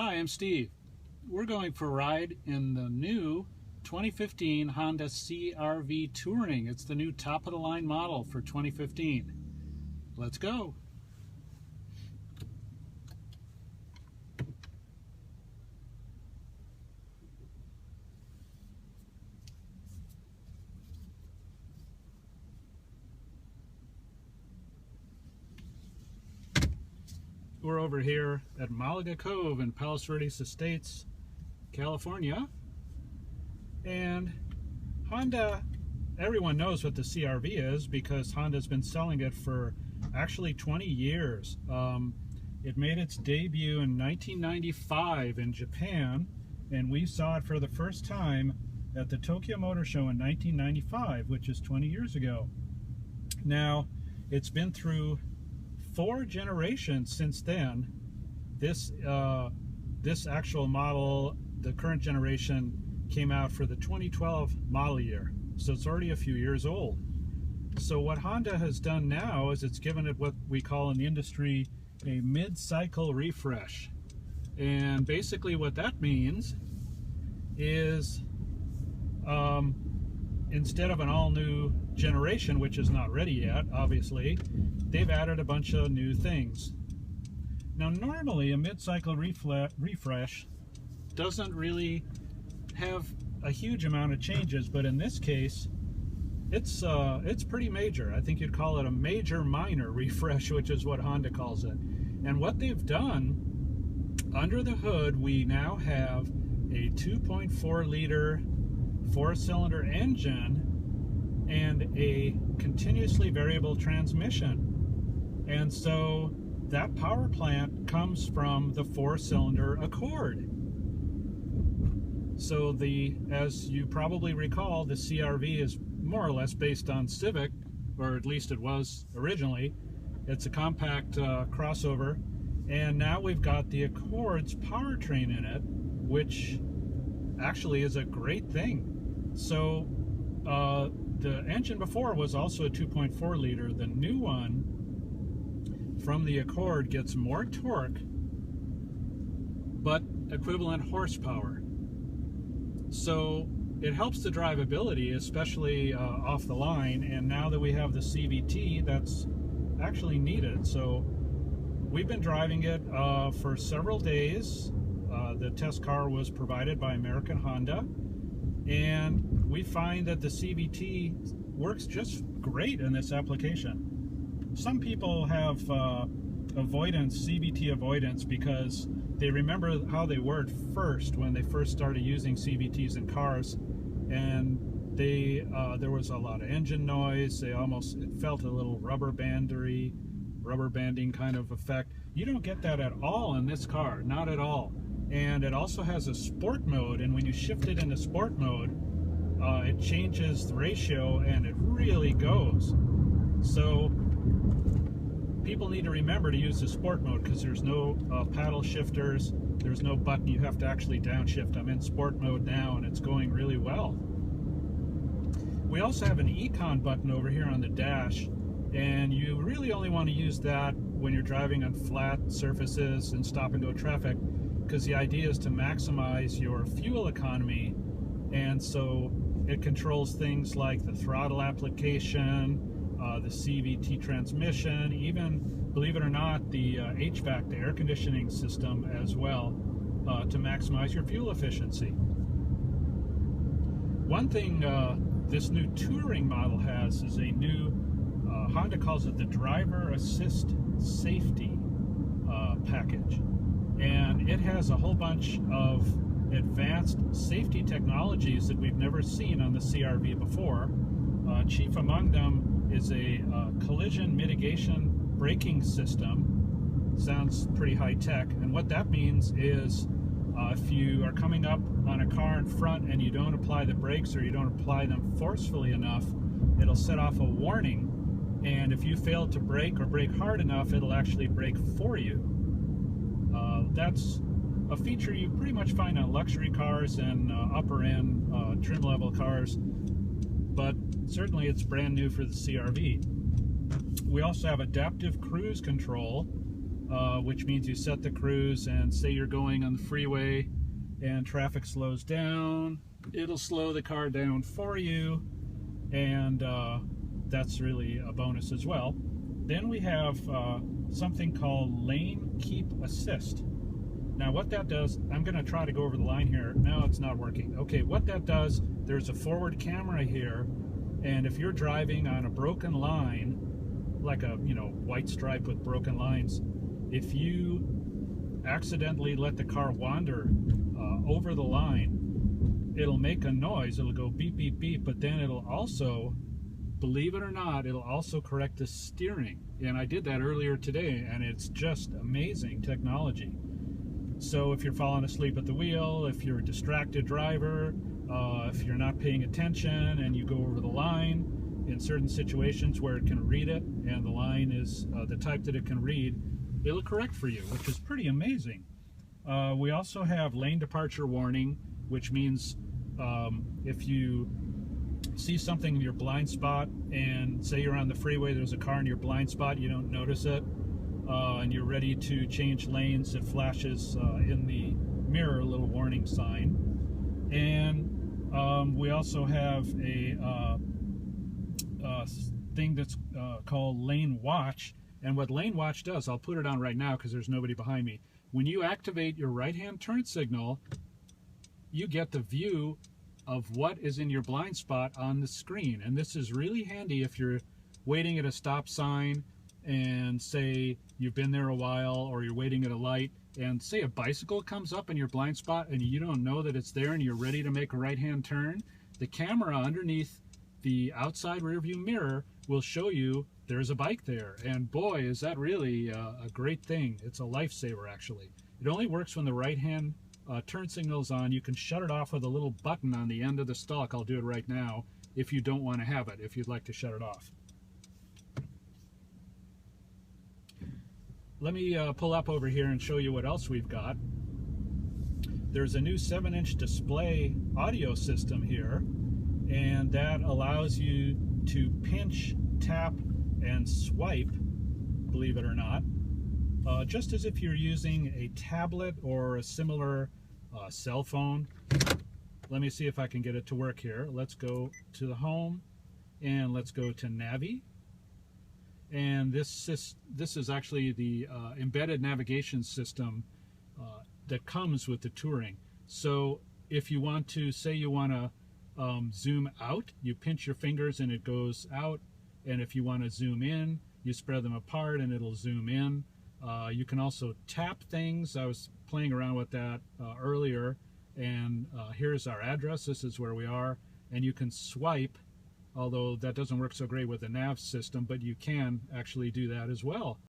Hi, I'm Steve. We're going for a ride in the new 2015 Honda CR-V Touring. It's the new top-of-the-line model for 2015. Let's go. We're over here at Malaga Cove in Palos Verdes Estates, California. And Honda, everyone knows what the CR-V is because Honda's been selling it for actually 20 years. It made its debut in 1995 in Japan, and we saw it for the first time at the Tokyo Motor Show in 1995, which is 20 years ago. Now, it's been through 4 generations since then. This actual model, the current generation, came out for the 2012 model year, so it's already a few years old. So what Honda has done now is it's given it what we call in the industry a mid-cycle refresh. And basically what that means is instead of an all-new generation, which is not ready yet, obviously, they've added a bunch of new things. Now, normally a mid-cycle refresh doesn't really have a huge amount of changes, but in this case, it's pretty major. I think you'd call it a major minor refresh, which is what Honda calls it. And what they've done, under the hood, we now have a 2.4-liter 4-cylinder engine and a continuously variable transmission. And so that power plant comes from the 4-cylinder Accord. So as you probably recall, the CR-V is more or less based on Civic, or at least it was originally. It's a compact crossover, and now we've got the Accord's powertrain in it, which actually is a great thing. So the engine before was also a 2.4-liter. The new one from the Accord gets more torque, but equivalent horsepower. So it helps the drivability, especially off the line, and now that we have the CVT, that's actually needed. So we've been driving it for several days. The test car was provided by American Honda, and we find that the CVT works just great in this application. Some people have CVT avoidance, because they remember how they were at first when they first started using CVTs in cars, and there was a lot of engine noise. It felt a little rubber banding kind of effect. You don't get that at all in this car, not at all. And it also has a sport mode, and when you shift it into sport mode, it changes the ratio, and it really goes. So people need to remember to use the sport mode, because there's no paddle shifters, there's no button you have to actually downshift. I'm in sport mode now, and it's going really well. We also have an Econ button over here on the dash, and you really only want to use that when you're driving on flat surfaces and stop-and-go traffic, because the idea is to maximize your fuel economy. And so it controls things like the throttle application, the CVT transmission, even, believe it or not, the HVAC, the air conditioning system as well, to maximize your fuel efficiency. One thing this new Touring model has is a new, Honda calls it the Driver Assist Safety package. And it has a whole bunch of advanced safety technologies that we've never seen on the CR-V before. Chief among them is a collision mitigation braking system. Sounds pretty high-tech, and what that means is if you are coming up on a car in front and you don't apply the brakes, or you don't apply them forcefully enough, it'll set off a warning, and if you fail to brake or brake hard enough, it'll actually brake for you. That's a feature you pretty much find on luxury cars and upper-end trim-level cars, but certainly it's brand new for the CR-V. We also have adaptive cruise control, which means you set the cruise, and say you're going on the freeway and traffic slows down, it'll slow the car down for you, and that's really a bonus as well. Then we have something called Lane Keep Assist. Now what that does, I'm going to try to go over the line here. Now it's not working. Okay, what that does, there's a forward camera here, and if you're driving on a broken line, like a white stripe with broken lines, if you accidentally let the car wander over the line, it'll make a noise. It'll go beep, beep, beep, but then it'll also, believe it or not, it'll also correct the steering. And I did that earlier today, and it's just amazing technology. So if you're falling asleep at the wheel, if you're a distracted driver, if you're not paying attention and you go over the line, in certain situations where it can read it and the line is the type that it can read, it'll correct for you, which is pretty amazing. We also have lane departure warning, which means if you see something in your blind spot, and say you're on the freeway, there's a car in your blind spot, you don't notice it, and you're ready to change lanes, it flashes in the mirror a little warning sign. And we also have a thing that's called Lane Watch. And what Lane Watch does, I'll put it on right now because there's nobody behind me. When you activate your right-hand turn signal, you get the view of what is in your blind spot on the screen. And this is really handy if you're waiting at a stop sign and say you've been there a while, or you're waiting at a light and say a bicycle comes up in your blind spot and you don't know that it's there and you're ready to make a right-hand turn. The camera underneath the outside rearview mirror will show you there's a bike there, and boy, is that really a great thing. It's a lifesaver, actually. It only works when the right-hand turn signal's on. You can shut it off with a little button on the end of the stalk. I'll do it right now if you don't want to have it, if you'd like to shut it off. Let me pull up over here and show you what else we've got. There's a new 7-inch display audio system here, and that allows you to pinch, tap, and swipe, believe it or not, just as if you're using a tablet or a similar cell phone. Let me see if I can get it to work here. Let's go to the home, and let's go to Navi. And this is actually the embedded navigation system that comes with the Touring. So if you want to, say you want to zoom out, you pinch your fingers and it goes out. And if you want to zoom in, you spread them apart and it'll zoom in. You can also tap things. I was playing around with that earlier. And here's our address. This is where we are. And you can swipe, although that doesn't work so great with the nav system, but you can actually do that as well.